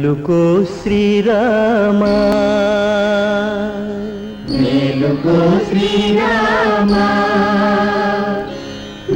మేలుకో శ్రీరామా మేలుకో శ్రీరామా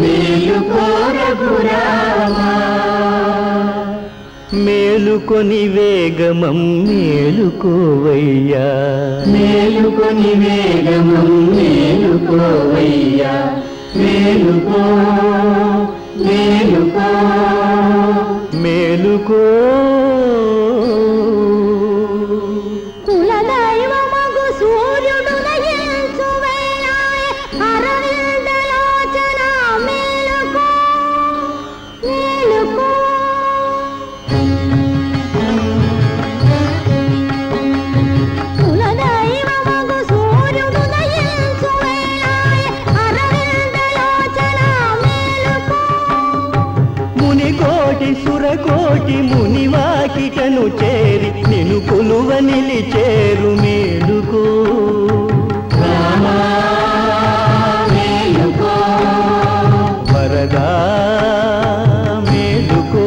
మేలుకో రఘురామా మేలుకొని వేగమం మేలుకోవయ్యా మేలుకొని వేగమం మేలుకోవయ్యా మేలుకో మేలుకో మేలుకో కులదైవమగు సూర్యుడు నయించు వేళాయె అరవిందలోచన మేలుకో మేలుకో కులదైవమగు సూర్యుడు నయించు వేళాయె అరవిందలోచన మేలుకో మునికోటి సురకోటి మునివాకిటను చేరి నిను కొలువ నిలిచేరు మేలుకో రామా మేలుకో వరదా మేలుకో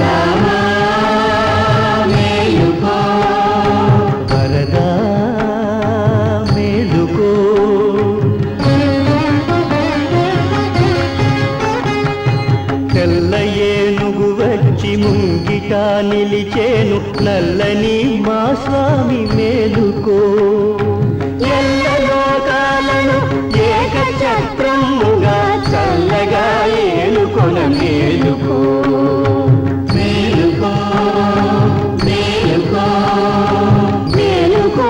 రామా మేలుకో వరదా మేలుకో తెల్ల ఏనుగు వచ్చి ముంగిట నిలిచేను నల్లని మా స్వామి మేలుకో ఎల్ల లోకాలను ఏకఛత్రముగా చల్లగా ఏలుకొన మేలుకో మేలుకో మేలుకో మేలుకో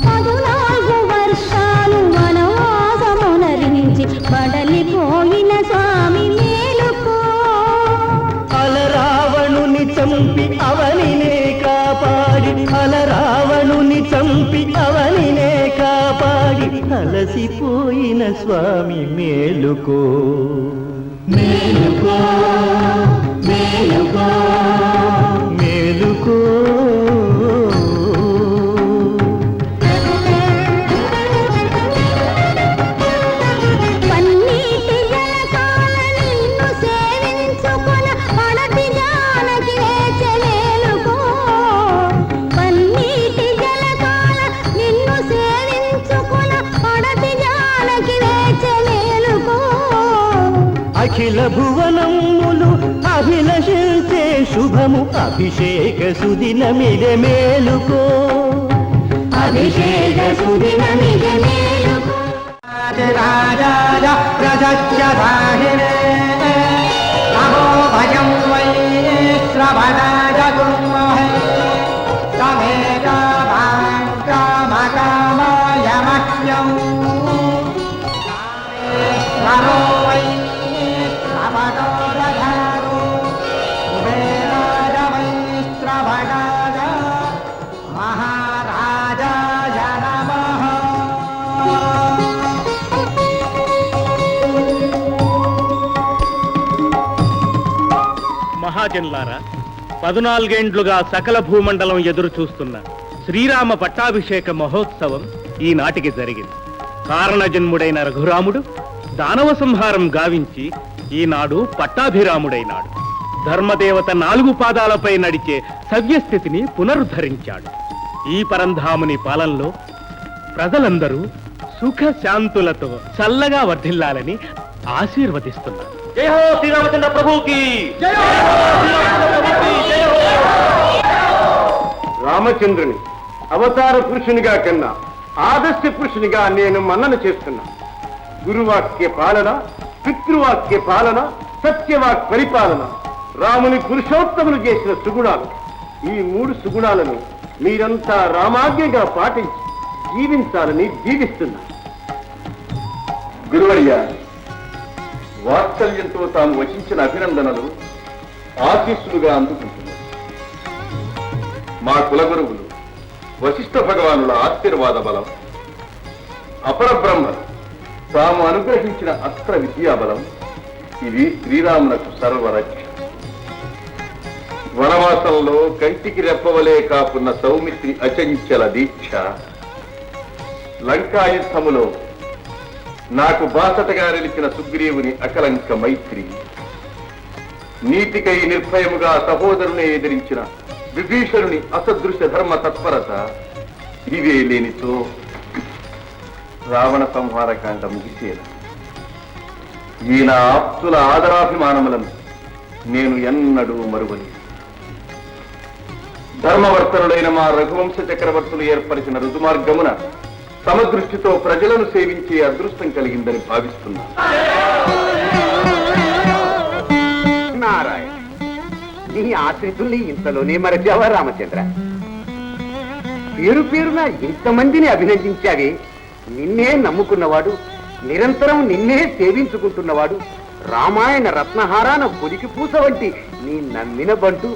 పదునాలుగు వర్షాలు వనవాసమునరించి బడలిపోయిన స్వామి మేలుకో అలరావణుని చంపి అవనినే కాపాడి అలరావణుని చంపి అవనినే కాపాడి అలసిపోయిన స్వామి మేలుకో మేలుకో మేలుకో మేలుకో పన్నీటి జలకాల నిన్ను సేవించుకొన పడతి జానకి వేచె మేలుకో పన్నీటి జలకాల నిన్ను సేవించుకొన పడతి జానకి వేచె మేలుకో అఖిల భువనములు అభిలషించే శుభము అభిషేక సుదినమిదే మేలుకో అభిషేక సుదినమిద మేలుకో రాజాయ ప్రజజ్యధాహినే నమో భయం వై శ్రవణాయ గుర్మహే తమేత కామకామాయ మహ్యం నమో వై శ్రవణో రఘారో కుబేరాయ వై శ్రవణాయ మహారాజాయ నమః మహాజన్లారా 14 ఏండ్లుగా సకల భూమండలం ఎదురు చూస్తున్న శ్రీరామ పట్టాభిషేక మహోత్సవం ఈనాటికి జరిగింది. కారణజన్ముడైన రఘురాముడు దానవ సంహారం గావించి ఈనాడు పట్టాభిరాముడైనాడు. ధర్మదేవత 4 పాదాలపై నడిచే సవ్యస్థితిని పునరుద్ధరించాడు. ఈ పరంధాముని పాలనలో ప్రజలందరూ సుఖ శాంతులతో చల్లగా వర్ధిల్లాలని ఆశీర్వదిస్తున్నారు. జై హో శ్రీరామచంద్ర ప్రభుకి జై హో శ్రీరామచంద్ర ప్రభుకి జై హో. రామచంద్రుని అవతార పురుషునిగా కన్నా ఆదర్శ పురుషునిగా నేను మన్నన చేస్తున్నా. గురువాక్య పాలన, పితృవాక్య పాలన, సత్యవాక్ పరిపాలన రాముని పురుషోత్తములు చేసిన సుగుణాలు. ఈ 3 సుగుణాలను మీరంతా రామాజ్ఞగా పాటించి జీవించాలని దీవిస్తున్నా. గురువర్య, వాత్సల్యంతో తాము వచించిన అభినందనలు ఆశీస్సులుగా అందుకుంటున్నారు. మా కులగురువులు వశిష్ఠ భగవానుల ఆశీర్వాద బలం, అపరబ్రహ్మలు తాము అనుగ్రహించిన అస్త్ర విద్యాబలం, ఇవి శ్రీరామునకు సర్వరక్ష. వనవాసంలో కంటికి రెప్పవలే కాపున్న సౌమిత్రి అచంచల దీక్ష, లంకాయుద్ధములో నాకు బాసటగా నిలిచిన సుగ్రీవుని అకలంక మైత్రి, నీతికై నిర్భయముగా సహోదరుని ఎదిరించిన విభీషణుని అసదృశ ధర్మ తత్పరత, ఇవే లేనితో రావణ సంహారకాండ ముగిసేన. ఈ నా ఆప్తుల ఆదరాభిమానములను నేను ఎన్నడూ మరువలేదు. ధర్మవర్తనుడైన మా రఘువంశ చక్రవర్తులు ఏర్పరిచిన రుజుమార్గమున సమదృష్టితో ప్రజలను సేవించే అదృష్టం కలిగిందని భావిస్తున్నా. నారాయణ, నీ ఆశ్రితుల్ని ఇంతలోనే మరచావా రామచంద్ర? పేరు పేరున ఇంతమందిని అభినందించావే. నిన్నే నమ్ముకున్నవాడు, నిరంతరం నిన్నే సేవించుకుంటున్నవాడు, రామాయణ రత్నహారాన పొలికి పూస వంటి నీ నమ్మిన బంటు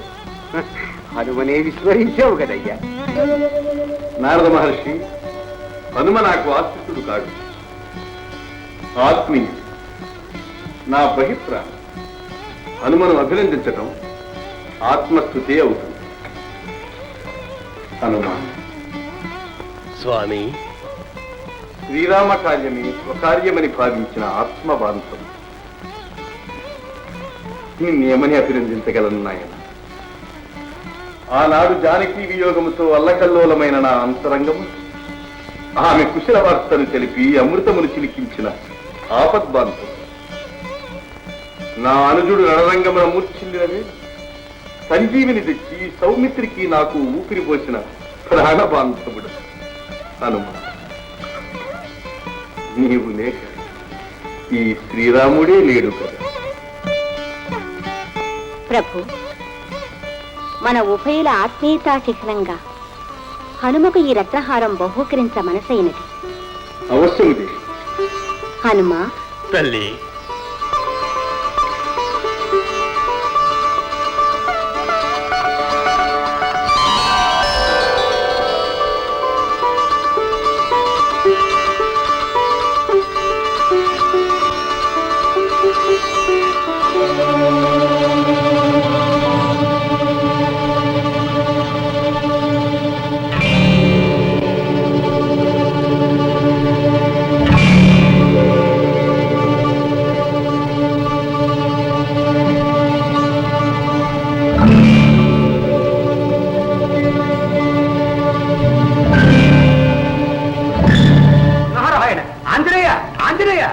హనుమనే విస్మరించావు కదయ్యా. నారద మహర్షి, హనుమ నాకు ఆశ్రితుడు కాడు, ఆత్మీయుడు, నా బహిప్రాణ. హనుమను అభినందించటం ఆత్మస్థుతే అవుతుంది. హనుమ స్వామి, శ్రీరామ కార్యమే స్వకార్యమని భావించిన ఆత్మబాంధవం నిన్నేమని అభినందించగలను నాయన? ఆనాడు జానకీ వియోగముతో అల్లకల్లోలమైన నా అంతరంగము ఆమె కుశల వార్తను తెలిపి అమృతమును చిలికించిన ఆపద్బాంధవం. నా అనుజుడు రణరంగమున మూర్ఛిల్లినదే సంజీవిని తెచ్చి సౌమిత్రికి నాకు ఊపిరి పోసిన ప్రాణబాంధవుడు హనుమ. నీవు లేక ఈ శ్రీరాముడే లేడు కదా. ప్రభు, మన ఉభయుల ఆత్మీయతా చిహ్నంగా హనుమకు ఈ రత్నహారం బహూకరించ మనసైనది. అవశ్యము దేవి. హనుమ, తల్లి, నారాయణ, ఆంజనేయ, ఆంజనేయ,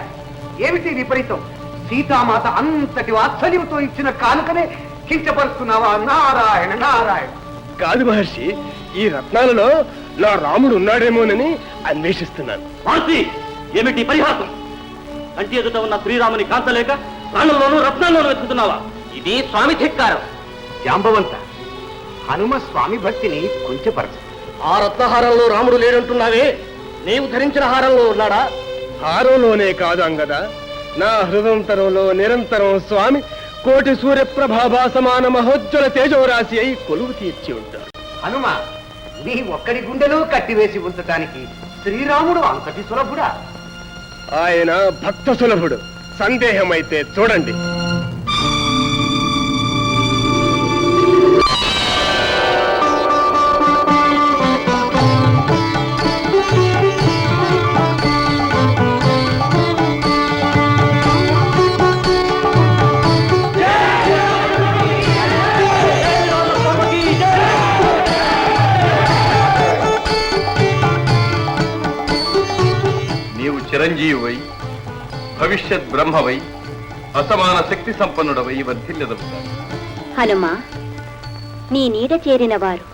ఏమిటి విపరీతం? సీతామాత అంతటి వాత్సల్యంతో ఇచ్చిన కానుకనే కించపరుస్తున్నావా? నారాయణ, నారాయణ. కాదు మహర్షి, ఈ రత్నాలలో నా రాముడు ఉన్నాడేమోనని అన్వేషిస్తున్నాను. మారుతి, ఏమిటి పరిహాసం? కంటి ఎదుట ఉన్న శ్రీరాముని కాంతలేక ప్రాణంలోనూ రత్నాల్లోనూ వెతుకుతున్నావా? ఇది స్వామి ధిక్కారం. జాంబవంత, హనుమ స్వామి భక్తిని కొంచెపరచు. ఆ రత్నహారంలో రాముడు లేడంటున్నావే, నీవు ధరించిన హారంలో ఉన్నాడా? హారంలోనే కాదు అంగదా, నా హృదయంతరంలో నిరంతరం స్వామి కోటి సూర్యప్రభాభా సమాన మహోజ్వల తేజోరాశి అయి కొలువు తీర్చి ఉంటాడు. హనుమ, నీ ఒక్కడి గుండెలో కట్టివేసి ఉంచటానికి శ్రీరాముడు అంతటి సులభుడా? ఆయన భక్త సులభుడు. సందేహమైతే చూడండి. నీవు చిరంజీవివై, భవిష్యత్ బ్రహ్మవై, అసమాన శక్తి సంపన్నుడవై వర్ధిల్లెదవుతావు. హనుమ, నీ నీడ చేరిన వారు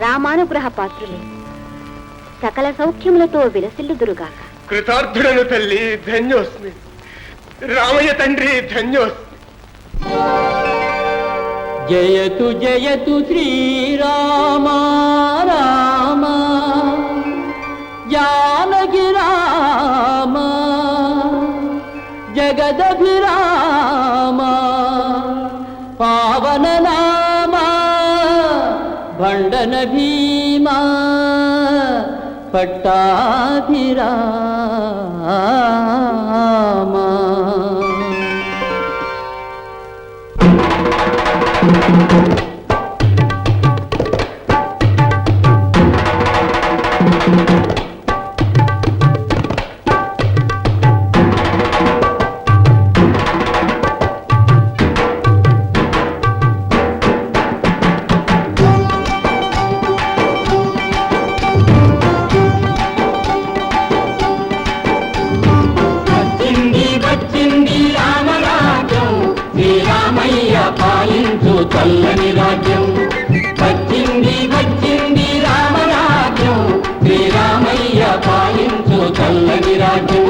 రామానుగ్రహ పాత్రులే సకల సౌఖ్యములతో విలసిల్లుదురుగాక. కృతార్థుడను తల్లి, ధన్యోస్మి. రామయ్య తండ్రి, ధన్యోస్మి. జయతు జయతు శ్రీరామ రామ జానకి రామ జగదభిరామ పావన నామ భండన భీమా పట్టాభిరామ. చల్లని రాజ్యం. వచ్చింది వచ్చింది రామరాజ్యం, శ్రీరామయ్య పాలించు చల్లని రాజ్యం.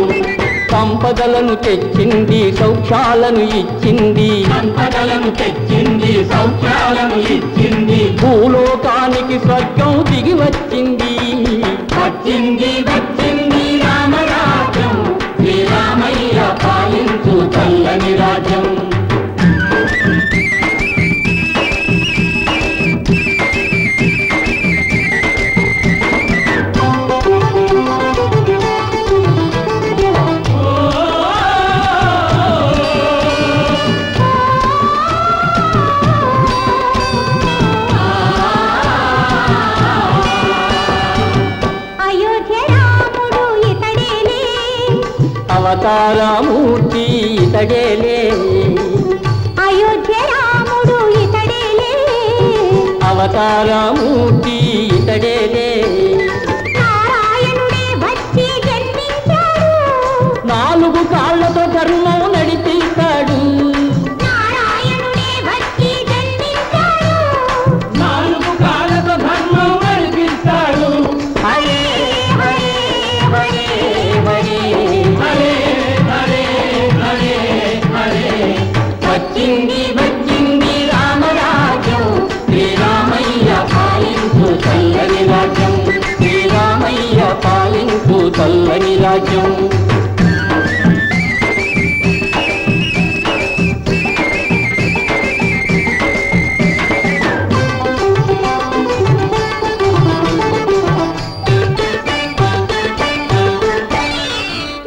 సంపదలను తెచ్చింది, సౌఖ్యాలను ఇచ్చింది, సంపదలను తెచ్చింది, సౌఖ్యాలను ఇచ్చింది. భూలోకానికి స్వర్గం దిగి వచ్చింది. వచ్చింది వచ్చింది రామరాజ్యం, శ్రీరామయ్య పాలించు చల్లని రాజ్యం. అవతారమూర్తి ఇతడేలే, అయోధ్య రాముడు ఇతడేలే, అవతారమూర్తి ఇతడేలే. నారాయణుడే వచ్చి జన్మించాడు, 4 కాళ్ళతో ధర్మం నడిపిస్తాడు. నారాయణుడే వచ్చి జన్మించాడు. 4 కాళ్ళతో ధర్మం నడిపిస్తాడు. హరే హరే హరే హరే హరే హరే హరే హరే. వచ్చింది వచ్చింది రామరాజ్యం, శ్రీరామయ్య పాలించు చల్లని రాజ్యం. శ్రీరామయ్య పాలించు చల్లని రాజ్యం.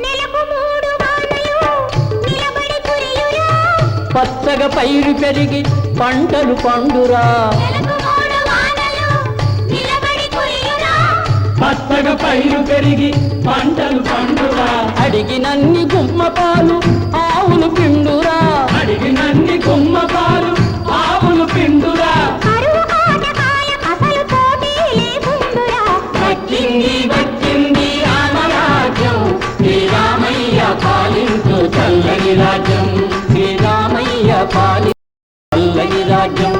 నెలకు 3 వానలు నిలబడి కురియురా, పచ్చగా పైరు పెరిగి పంటలు పండురా. నెలకు 3 వానలు నిలబడి కురియురా, పచ్చగా పైరు పెరిగి పంటలు పండురా. అడిగినన్ని గుమ్మ పాలు ఆవులు పిండురా. అడిగినన్ని గుమ్మ పాలు ఆవులు పిండురా. కరువు కాటకాయ అసలు పోటీ లేకుండురా. వచ్చింది వచ్చింది రామరాజ్యం, శ్రీరామయ్య పాలించు చల్లని రాజ్యం. శ్రీరామయ్య పాలి చల్లని రాజ్యం.